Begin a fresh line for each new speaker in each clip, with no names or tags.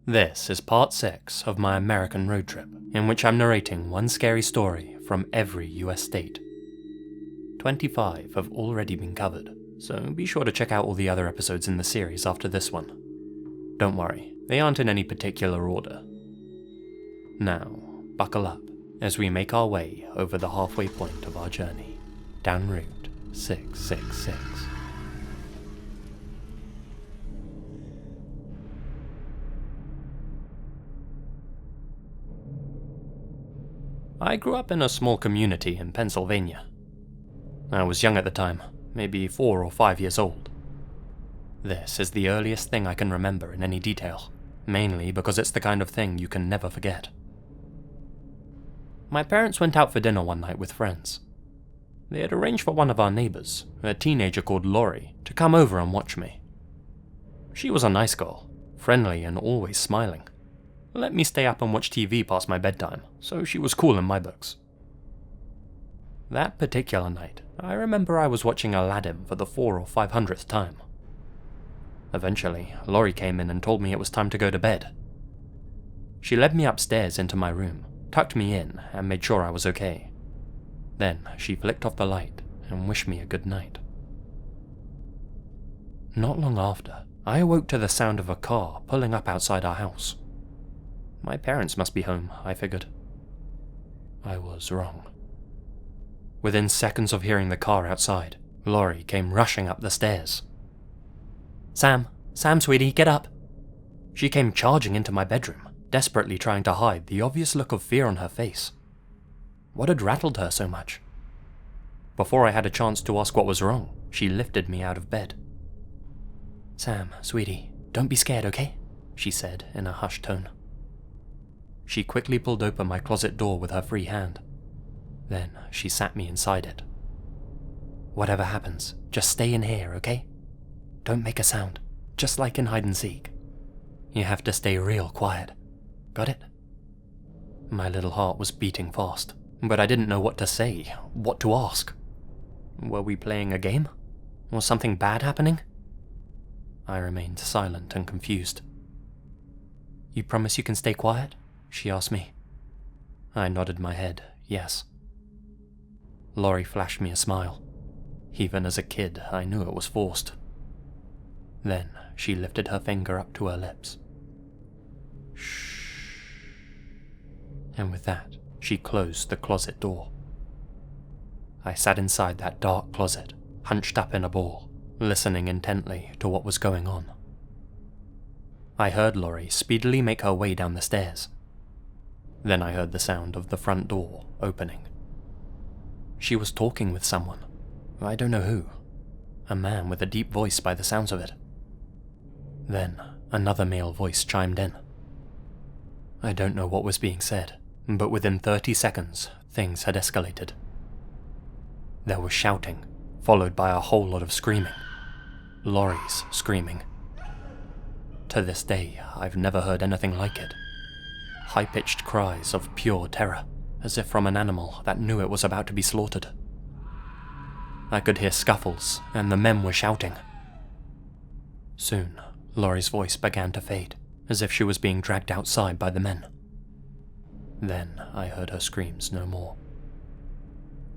This is part 6 of my American road trip, in which I'm narrating one scary story from every US state. 25 have already been covered, so be sure to check out all the other episodes in the series after this one. Don't worry, they aren't in any particular order. Now, buckle up as we make our way over the halfway point of our journey, down Route 666. I grew up in a small community in Pennsylvania. I was young at the time, maybe 4 or 5 years old. This is the earliest thing I can remember in any detail, mainly because it's the kind of thing you can never forget. My parents went out for dinner one night with friends. They had arranged for one of our neighbors, a teenager called Lori, to come over and watch me. She was a nice girl, friendly and always smiling. Let me stay up and watch TV past my bedtime, so she was cool in my books. That particular night, I remember I was watching Aladdin for the 400th or 500th time. Eventually, Lori came in and told me it was time to go to bed. She led me upstairs into my room, tucked me in, and made sure I was okay. Then she flicked off the light and wished me a good night. Not long after, I awoke to the sound of a car pulling up outside our house. My parents must be home, I figured. I was wrong. Within seconds of hearing the car outside, Lori came rushing up the stairs. Sam, sweetie, get up. She came charging into my bedroom, desperately trying to hide the obvious look of fear on her face. What had rattled her so much? Before I had a chance to ask what was wrong, she lifted me out of bed. Sam, sweetie, don't be scared, okay? She said in a hushed tone. She quickly pulled open my closet door with her free hand. Then she sat me inside it. Whatever happens, just stay in here, okay? Don't make a sound, just like in hide and seek. You have to stay real quiet. Got it? My little heart was beating fast, but I didn't know what to say, what to ask. Were we playing a game? Was something bad happening? I remained silent and confused. You promise you can stay quiet? She asked me. I nodded my head, yes. Lori flashed me a smile. Even as a kid, I knew it was forced. Then she lifted her finger up to her lips. Shh. And with that, she closed the closet door. I sat inside that dark closet, hunched up in a ball, listening intently to what was going on. I heard Lori speedily make her way down the stairs. Then I heard the sound of the front door opening. She was talking with someone. I don't know who. A man with a deep voice by the sounds of it. Then another male voice chimed in. I don't know what was being said, but within 30 seconds, things had escalated. There was shouting, followed by a whole lot of screaming. Lori's screaming. To this day, I've never heard anything like it. High-pitched cries of pure terror, as if from an animal that knew it was about to be slaughtered. I could hear scuffles, and the men were shouting. Soon, Lori's voice began to fade, as if she was being dragged outside by the men. Then I heard her screams no more.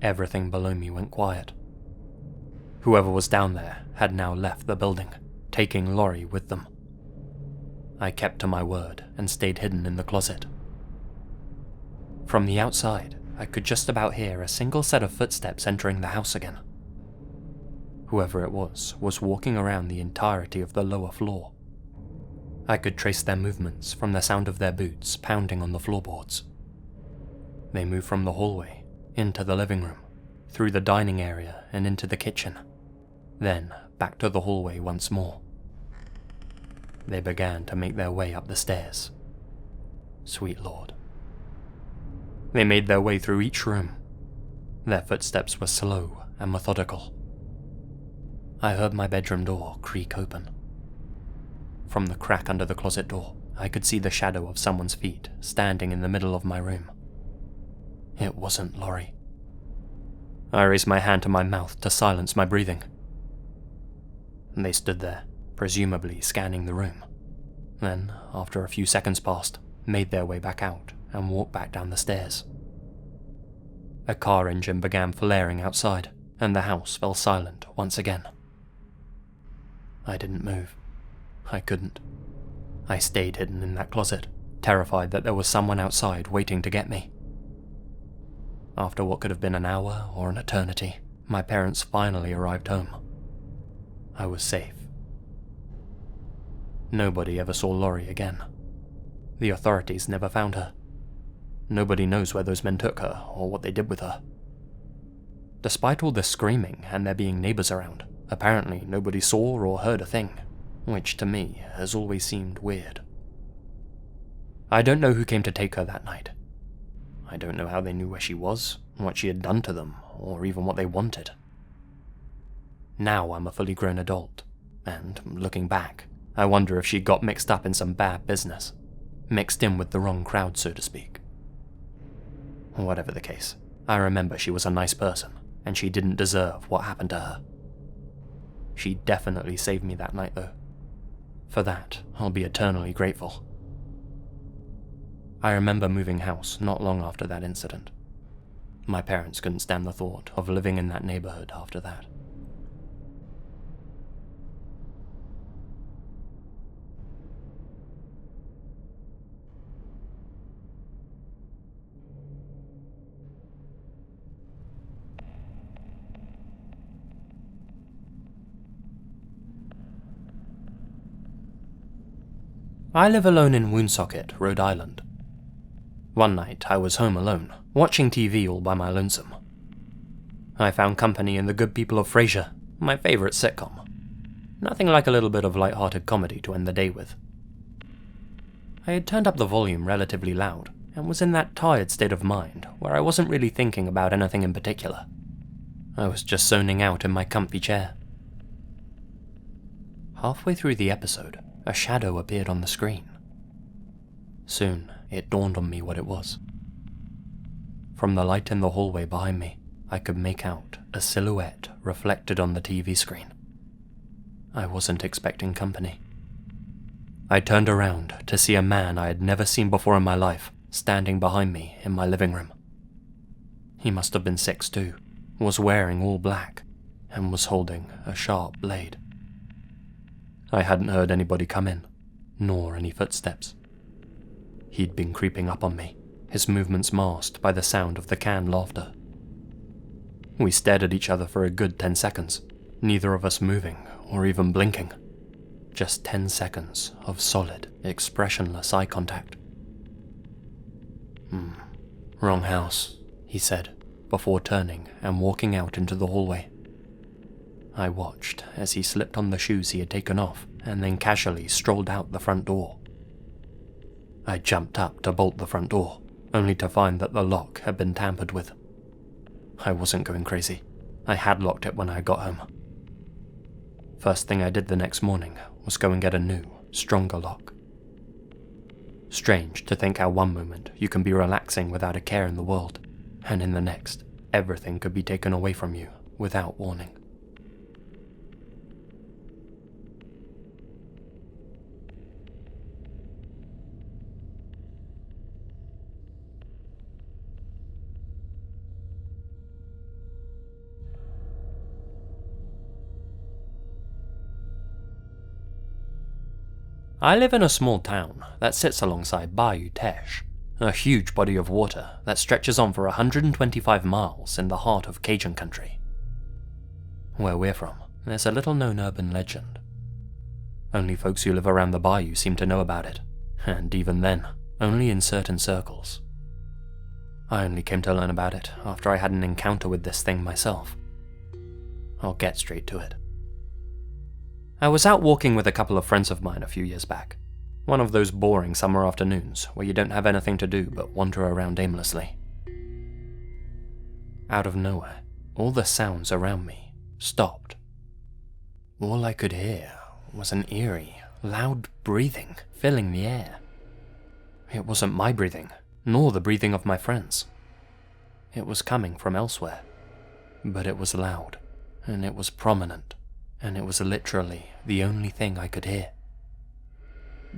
Everything below me went quiet. Whoever was down there had now left the building, taking Lori with them. I kept to my word and stayed hidden in the closet. From the outside, I could just about hear a single set of footsteps entering the house again. Whoever it was walking around the entirety of the lower floor. I could trace their movements from the sound of their boots pounding on the floorboards. They moved from the hallway, into the living room, through the dining area and into the kitchen, then back to the hallway once more. They began to make their way up the stairs. Sweet Lord. They made their way through each room. Their footsteps were slow and methodical. I heard my bedroom door creak open. From the crack under the closet door, I could see the shadow of someone's feet standing in the middle of my room. It wasn't Lori. I raised my hand to my mouth to silence my breathing. They stood there, presumably scanning the room. then, after a few seconds passed, made their way back out and walked back down the stairs. A car engine began flaring outside, and the house fell silent once again. I didn't move. I couldn't. I stayed hidden in that closet, terrified that there was someone outside waiting to get me. After what could have been an hour or an eternity, my parents finally arrived home. I was safe. Nobody ever saw Laurie again. The authorities never found her. Nobody knows where those men took her or what they did with her. Despite all this screaming and there being neighbors around, apparently nobody saw or heard a thing, which to me has always seemed weird. I don't know who came to take her that night. I don't know how they knew where she was, what she had done to them, or even what they wanted. Now I'm a fully grown adult, and, looking back, I wonder if she got mixed up in some bad business, mixed in with the wrong crowd, so to speak. Whatever the case, I remember she was a nice person, and she didn't deserve what happened to her. She definitely saved me that night, though. For that, I'll be eternally grateful. I remember moving house not long after that incident. My parents couldn't stand the thought of living in that neighborhood after that. I live alone in Woonsocket, Rhode Island. One night I was home alone, watching TV all by my lonesome. I found company in the good people of Frasier, my favourite sitcom. Nothing like a little bit of light-hearted comedy to end the day with. I had turned up the volume relatively loud, and was in that tired state of mind where I wasn't really thinking about anything in particular. I was just zoning out in my comfy chair. Halfway through the episode, a shadow appeared on the screen. Soon, it dawned on me what it was. From the light in the hallway behind me, I could make out a silhouette reflected on the TV screen. I wasn't expecting company. I turned around to see a man I had never seen before in my life standing behind me in my living room. He must have been 6'2", was wearing all black, and was holding a sharp blade. I hadn't heard anybody come in, nor any footsteps. He'd been creeping up on me, his movements masked by the sound of the canned laughter. We stared at each other for a good 10 seconds, neither of us moving or even blinking. Just 10 seconds of solid, expressionless eye contact. Wrong house, he said, before turning and walking out into the hallway. I watched as he slipped on the shoes he had taken off and then casually strolled out the front door. I jumped up to bolt the front door, only to find that the lock had been tampered with. I wasn't going crazy. I had locked it when I got home. First thing I did the next morning was go and get a new, stronger lock. Strange to think how one moment you can be relaxing without a care in the world, and in the next, everything could be taken away from you without warning. I live in a small town that sits alongside Bayou Teche, a huge body of water that stretches on for 125 miles in the heart of Cajun country. Where we're from, there's a little-known urban legend. Only folks who live around the bayou seem to know about it, and even then, only in certain circles. I only came to learn about it after I had an encounter with this thing myself. I'll get straight to it. I was out walking with a couple of friends of mine a few years back. One of those boring summer afternoons where you don't have anything to do but wander around aimlessly. Out of nowhere, all the sounds around me stopped. All I could hear was an eerie, loud breathing filling the air. It wasn't my breathing, nor the breathing of my friends. It was coming from elsewhere, but it was loud, and it was prominent. And it was literally the only thing I could hear.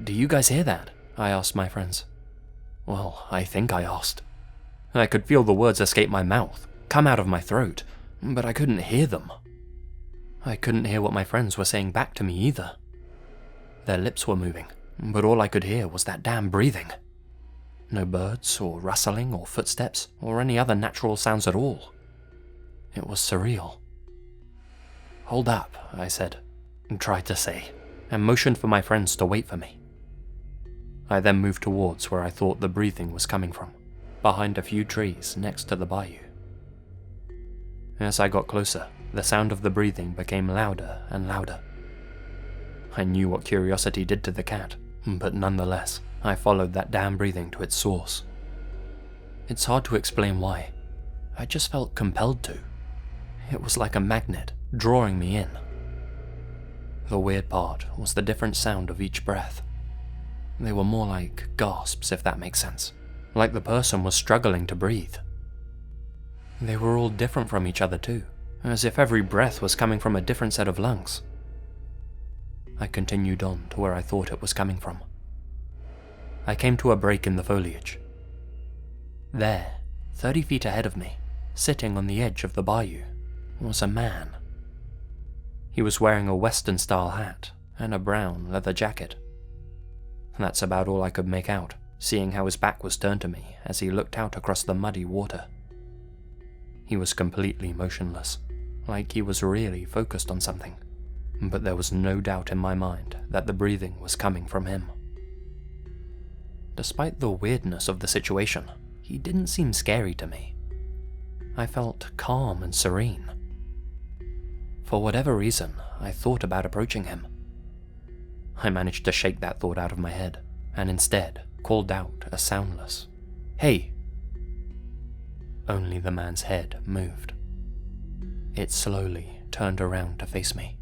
"Do you guys hear that?" I asked my friends. Well, I think I asked. I could feel the words escape my mouth, come out of my throat, but I couldn't hear them. I couldn't hear what my friends were saying back to me either. Their lips were moving, but all I could hear was that damn breathing. No birds, or rustling, or footsteps, or any other natural sounds at all. It was surreal. "Hold up," I said, and tried to say, and motioned for my friends to wait for me. I then moved towards where I thought the breathing was coming from, behind a few trees next to the bayou. As I got closer, the sound of the breathing became louder and louder. I knew what curiosity did to the cat, but nonetheless, I followed that damn breathing to its source. It's hard to explain why. I just felt compelled to. It was like a magnet, drawing me in. The weird part was the different sound of each breath. They were more like gasps, if that makes sense, like the person was struggling to breathe. They were all different from each other too, as if every breath was coming from a different set of lungs. I continued on to where I thought it was coming from. I came to a break in the foliage. There, 30 feet ahead of me, sitting on the edge of the bayou, was a man. He was wearing a Western-style hat and a brown leather jacket. That's about all I could make out, seeing how his back was turned to me as he looked out across the muddy water. He was completely motionless, like he was really focused on something, but there was no doubt in my mind that the breathing was coming from him. Despite the weirdness of the situation, he didn't seem scary to me. I felt calm and serene. For whatever reason, I thought about approaching him. I managed to shake that thought out of my head, and instead called out a soundless, "Hey!" Only the man's head moved. It slowly turned around to face me.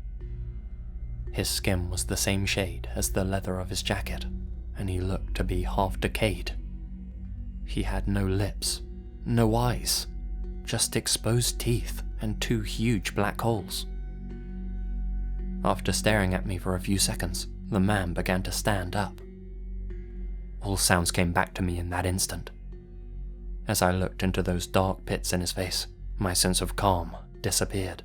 His skin was the same shade as the leather of his jacket, and he looked to be half decayed. He had no lips, no eyes, just exposed teeth and 2 huge black holes. After staring at me for a few seconds, the man began to stand up. All sounds came back to me in that instant. As I looked into those dark pits in his face, my sense of calm disappeared.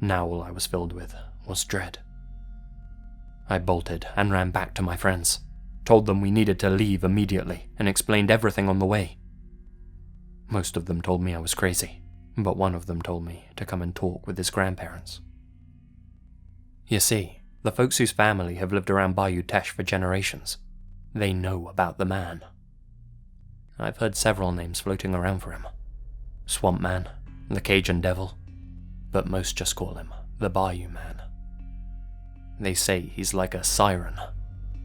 Now all I was filled with was dread. I bolted and ran back to my friends, told them we needed to leave immediately, and explained everything on the way. Most of them told me I was crazy, but one of them told me to come and talk with his grandparents. You see, the folks whose family have lived around Bayou Teche for generations, they know about the man. I've heard several names floating around for him. Swamp Man, the Cajun Devil, but most just call him the Bayou Man. They say he's like a siren,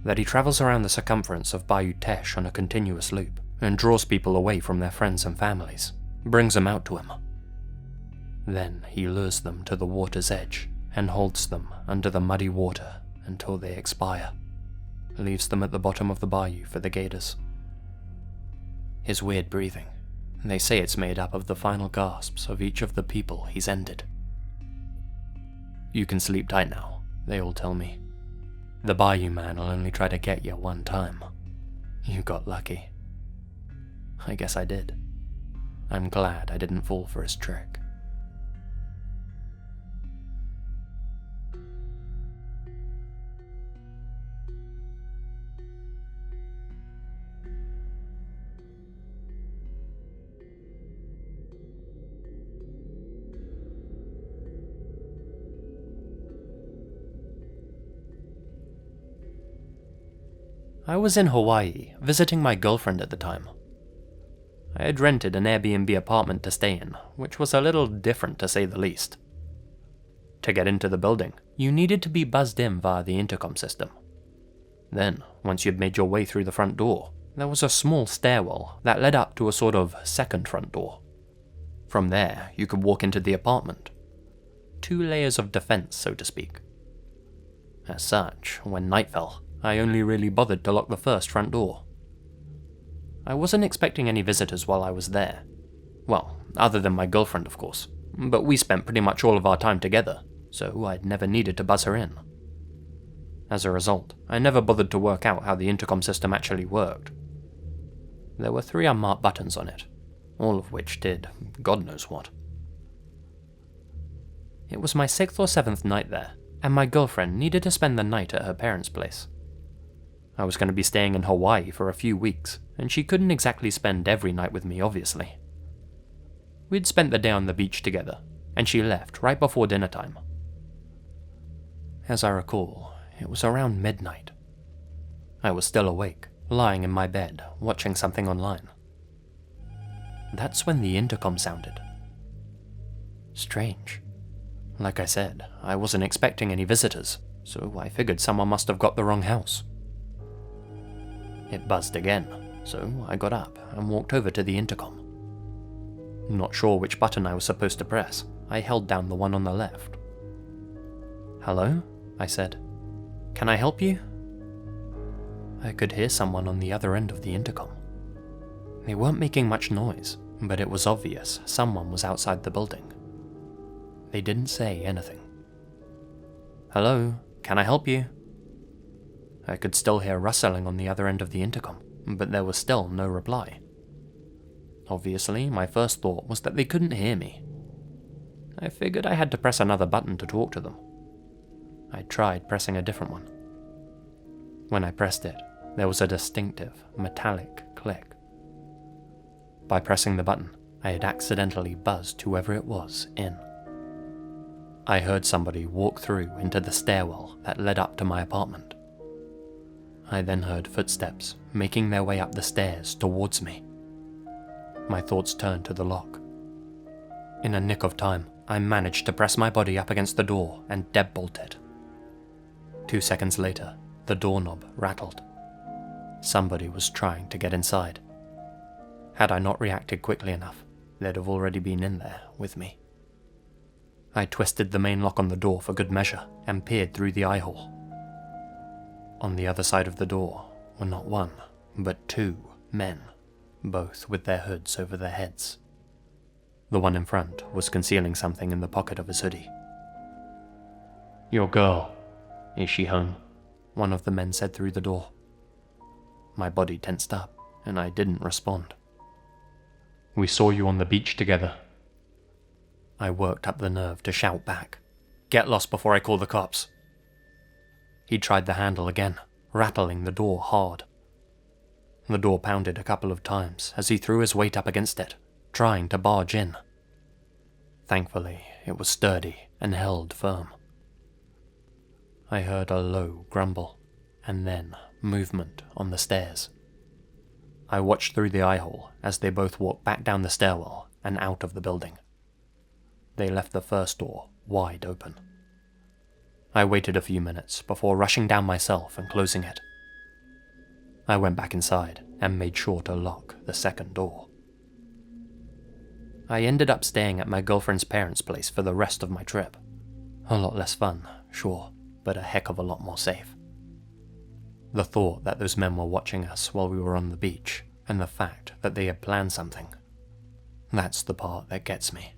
that he travels around the circumference of Bayou Teche on a continuous loop and draws people away from their friends and families, brings them out to him. Then he lures them to the water's edge and holds them under the muddy water until they expire, leaves them at the bottom of the bayou for the gators. His weird breathing, they say it's made up of the final gasps of each of the people he's ended. You can sleep tight now, they all tell me. The Bayou Man will only try to get you one time. You got lucky. I guess I did. I'm glad I didn't fall for his trick. I was in Hawaii, visiting my girlfriend at the time. I had rented an Airbnb apartment to stay in, which was a little different to say the least. To get into the building, you needed to be buzzed in via the intercom system. Then, once you'd made your way through the front door, there was a small stairwell that led up to a sort of second front door. From there, you could walk into the apartment. 2 layers of defense, so to speak. As such, when night fell, I only really bothered to lock the first front door. I wasn't expecting any visitors while I was there. Well, other than my girlfriend, of course, but we spent pretty much all of our time together, so I'd never needed to buzz her in. As a result, I never bothered to work out how the intercom system actually worked. There were 3 unmarked buttons on it, all of which did God knows what. It was my 6th or 7th night there, and my girlfriend needed to spend the night at her parents' place. I was going to be staying in Hawaii for a few weeks, and she couldn't exactly spend every night with me, obviously. We'd spent the day on the beach together, and she left right before dinner time. As I recall, it was around midnight. I was still awake, lying in my bed, watching something online. That's when the intercom sounded. Strange. Like I said, I wasn't expecting any visitors, so I figured someone must have got the wrong house. It buzzed again, so I got up and walked over to the intercom. Not sure which button I was supposed to press, I held down the one on the left. "Hello?" I said. "Can I help you?" I could hear someone on the other end of the intercom. They weren't making much noise, but it was obvious someone was outside the building. They didn't say anything. "Hello? Can I help you?" I could still hear rustling on the other end of the intercom, but there was still no reply. Obviously, my first thought was that they couldn't hear me. I figured I had to press another button to talk to them. I tried pressing a different one. When I pressed it, there was a distinctive, metallic click. By pressing the button, I had accidentally buzzed whoever it was in. I heard somebody walk through into the stairwell that led up to my apartment. I then heard footsteps making their way up the stairs towards me. My thoughts turned to the lock. In a nick of time, I managed to press my body up against the door and deadbolt it. 2 seconds later, the doorknob rattled. Somebody was trying to get inside. Had I not reacted quickly enough, they'd have already been in there with me. I twisted the main lock on the door for good measure and peered through the eye hole. On the other side of the door were not 1, but 2 men, both with their hoods over their heads. The one in front was concealing something in the pocket of his hoodie. "Your girl, is she home?" one of the men said through the door. My body tensed up, and I didn't respond. "We saw you on the beach together." I worked up the nerve to shout back, "Get lost before I call the cops." He tried the handle again, rattling the door hard. The door pounded a couple of times as he threw his weight up against it, trying to barge in. Thankfully, it was sturdy and held firm. I heard a low grumble, and then movement on the stairs. I watched through the eye hole as they both walked back down the stairwell and out of the building. They left the first door wide open. I waited a few minutes before rushing down myself and closing it. I went back inside and made sure to lock the second door. I ended up staying at my girlfriend's parents' place for the rest of my trip. A lot less fun, sure, but a heck of a lot more safe. The thought that those men were watching us while we were on the beach, and the fact that they had planned something, that's the part that gets me.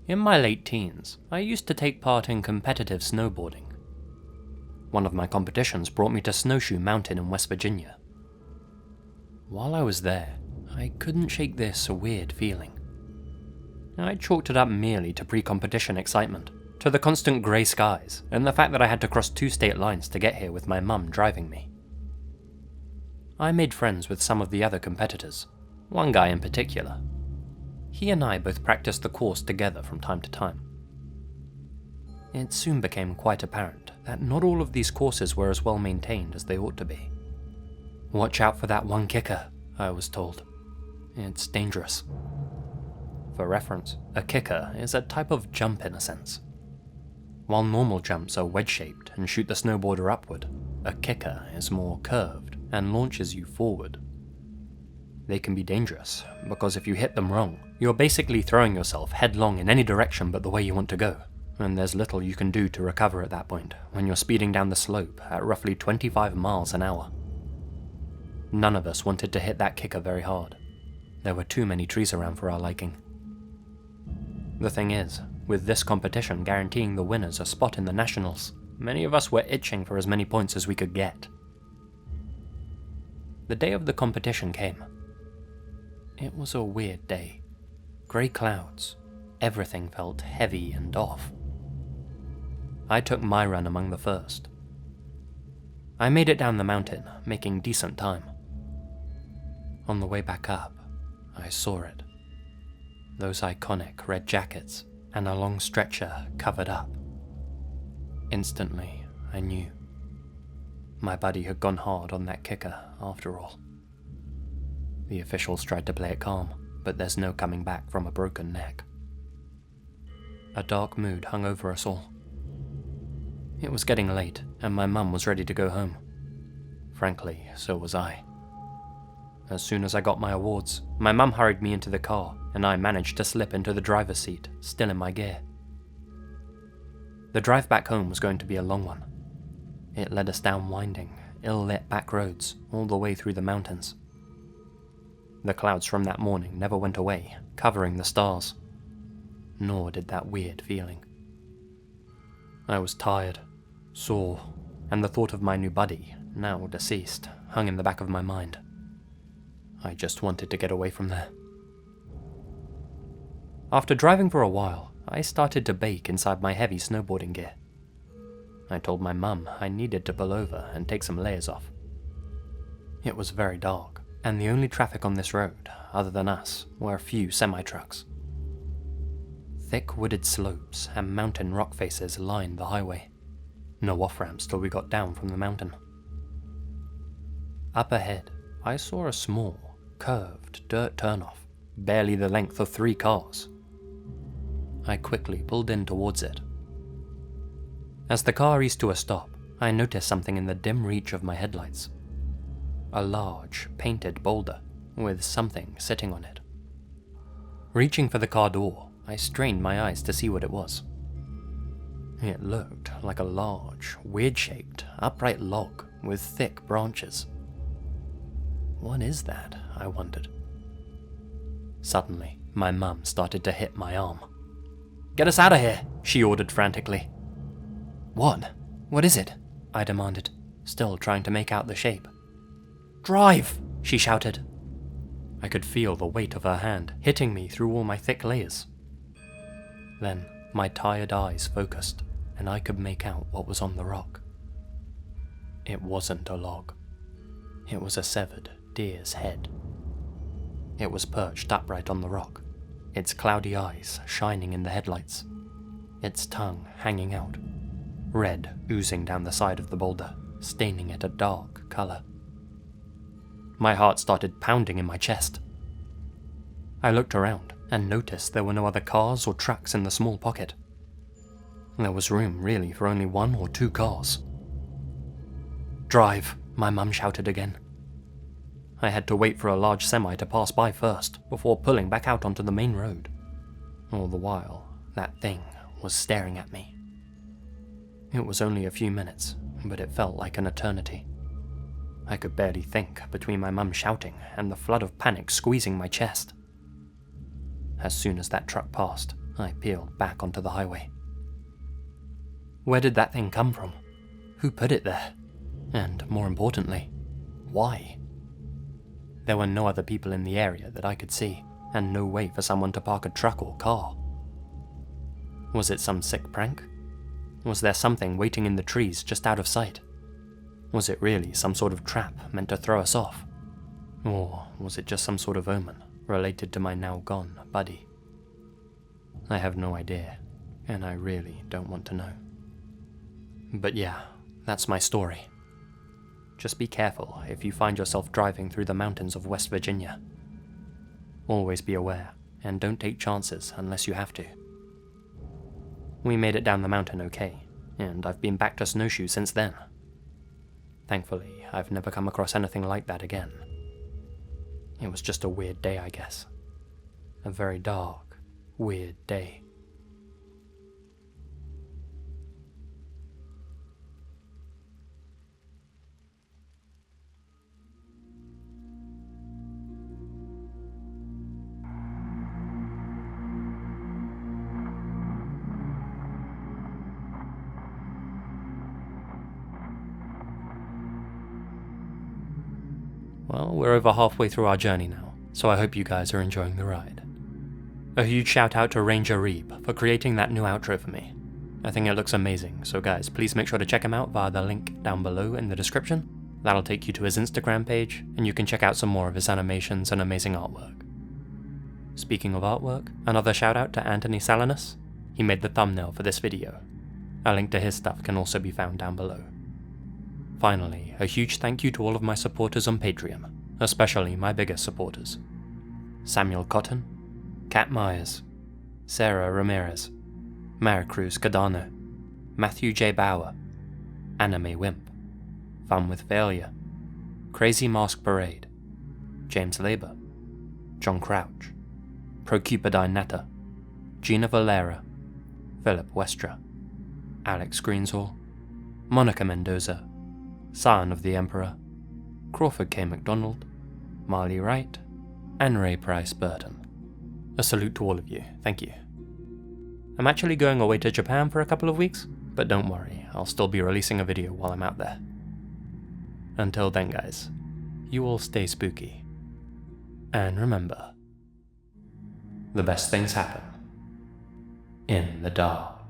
In my late teens, I used to take part in competitive snowboarding. One of my competitions brought me to Snowshoe Mountain in West Virginia. While I was there, I couldn't shake this weird feeling. I chalked it up merely to pre-competition excitement, to the constant grey skies, and the fact that I had to cross 2 state lines to get here with my mum driving me. I made friends with some of the other competitors, one guy in particular. He and I both practiced the course together from time to time. It soon became quite apparent that not all of these courses were as well maintained as they ought to be. "Watch out for that one kicker," I was told. "It's dangerous." For reference, a kicker is a type of jump in a sense. While normal jumps are wedge-shaped and shoot the snowboarder upward, a kicker is more curved and launches you forward. They can be dangerous, because if you hit them wrong, you're basically throwing yourself headlong in any direction but the way you want to go, and there's little you can do to recover at that point when you're speeding down the slope at roughly 25 miles an hour. None of us wanted to hit that kicker very hard. There were too many trees around for our liking. The thing is, with this competition guaranteeing the winners a spot in the Nationals, many of us were itching for as many points as we could get. The day of the competition came. It was a weird day. Grey clouds. Everything felt heavy and off. I took my run among the first. I made it down the mountain, making decent time. On the way back up, I saw it. Those iconic red jackets and a long stretcher covered up. Instantly, I knew. My buddy had gone hard on that kicker, after all. The officials tried to play it calm, but there's no coming back from a broken neck. A dark mood hung over us all. It was getting late, and my mum was ready to go home. Frankly, so was I. As soon as I got my awards, my mum hurried me into the car, and I managed to slip into the driver's seat, still in my gear. The drive back home was going to be a long one. It led us down winding, ill-lit back roads all the way through the mountains. The clouds from that morning never went away, covering the stars. Nor did that weird feeling. I was tired, sore, and the thought of my new buddy, now deceased, hung in the back of my mind. I just wanted to get away from there. After driving for a while, I started to bake inside my heavy snowboarding gear. I told my mum I needed to pull over and take some layers off. It was very dark, and the only traffic on this road, other than us, were a few semi-trucks. Thick wooded slopes and mountain rock faces lined the highway. No off-ramps till we got down from the mountain. Up ahead, I saw a small, curved dirt turnoff, barely the length of 3 cars. I quickly pulled in towards it. As the car eased to a stop, I noticed something in the dim reach of my headlights. A large, painted boulder, with something sitting on it. Reaching for the car door, I strained my eyes to see what it was. It looked like a large, weird-shaped, upright log with thick branches. What is that? I wondered. Suddenly, my mum started to hit my arm. "Get us out of here!" she ordered frantically. "What? What is it?" I demanded, still trying to make out the shape. "Drive!" she shouted. I could feel the weight of her hand hitting me through all my thick layers. Then, my tired eyes focused, and I could make out what was on the rock. It wasn't a log. It was a severed deer's head. It was perched upright on the rock, its cloudy eyes shining in the headlights, its tongue hanging out, red oozing down the side of the boulder, staining it a dark color. My heart started pounding in my chest. I looked around and noticed there were no other cars or trucks in the small pocket. There was room, really, for only 1 or 2 cars. "Drive," my mum shouted again. I had to wait for a large semi to pass by first, before pulling back out onto the main road. All the while, that thing was staring at me. It was only a few minutes, but it felt like an eternity. I could barely think between my mum shouting and the flood of panic squeezing my chest. As soon as that truck passed, I peeled back onto the highway. Where did that thing come from? Who put it there? And more importantly, why? There were no other people in the area that I could see, and no way for someone to park a truck or car. Was it some sick prank? Was there something waiting in the trees just out of sight? Was it really some sort of trap meant to throw us off? Or was it just some sort of omen related to my now gone buddy? I have no idea, and I really don't want to know. But yeah, that's my story. Just be careful if you find yourself driving through the mountains of West Virginia. Always be aware, and don't take chances unless you have to. We made it down the mountain okay, and I've been back to snowshoe since then. Thankfully, I've never come across anything like that again. It was just a weird day, I guess. A very dark, weird day. Well, we're over halfway through our journey now, so I hope you guys are enjoying the ride. A huge shout out to Ranger Reeb for creating that new outro for me. I think it looks amazing, so guys, please make sure to check him out via the link down below in the description. That'll take you to his Instagram page, and you can check out some more of his animations and amazing artwork. Speaking of artwork, another shout out to Anthony Salinas. He made the thumbnail for this video. A link to his stuff can also be found down below. Finally, a huge thank you to all of my supporters on Patreon, especially my biggest supporters. Samuel Cotton, Kat Meyers, Sarah Ramirez, Maricruz Cedano, Matthew J. Bauer, AnimeWimp, FunWithFailure, Crazy MaskParade, James Labour, John Crouch, ProCupidineNata, Gina Valera, Philip Westre, Alex Greensall, Monica Mendoza, Scion of the Emperor, Crawford K McDonald, Marley Wright, and ReyPriceBurton. A salute to all of you, thank you. I'm actually going away to Japan for a couple of weeks, but don't worry, I'll still be releasing a video while I'm out there. Until then guys, you all stay spooky. And remember, the best things happen in the dark.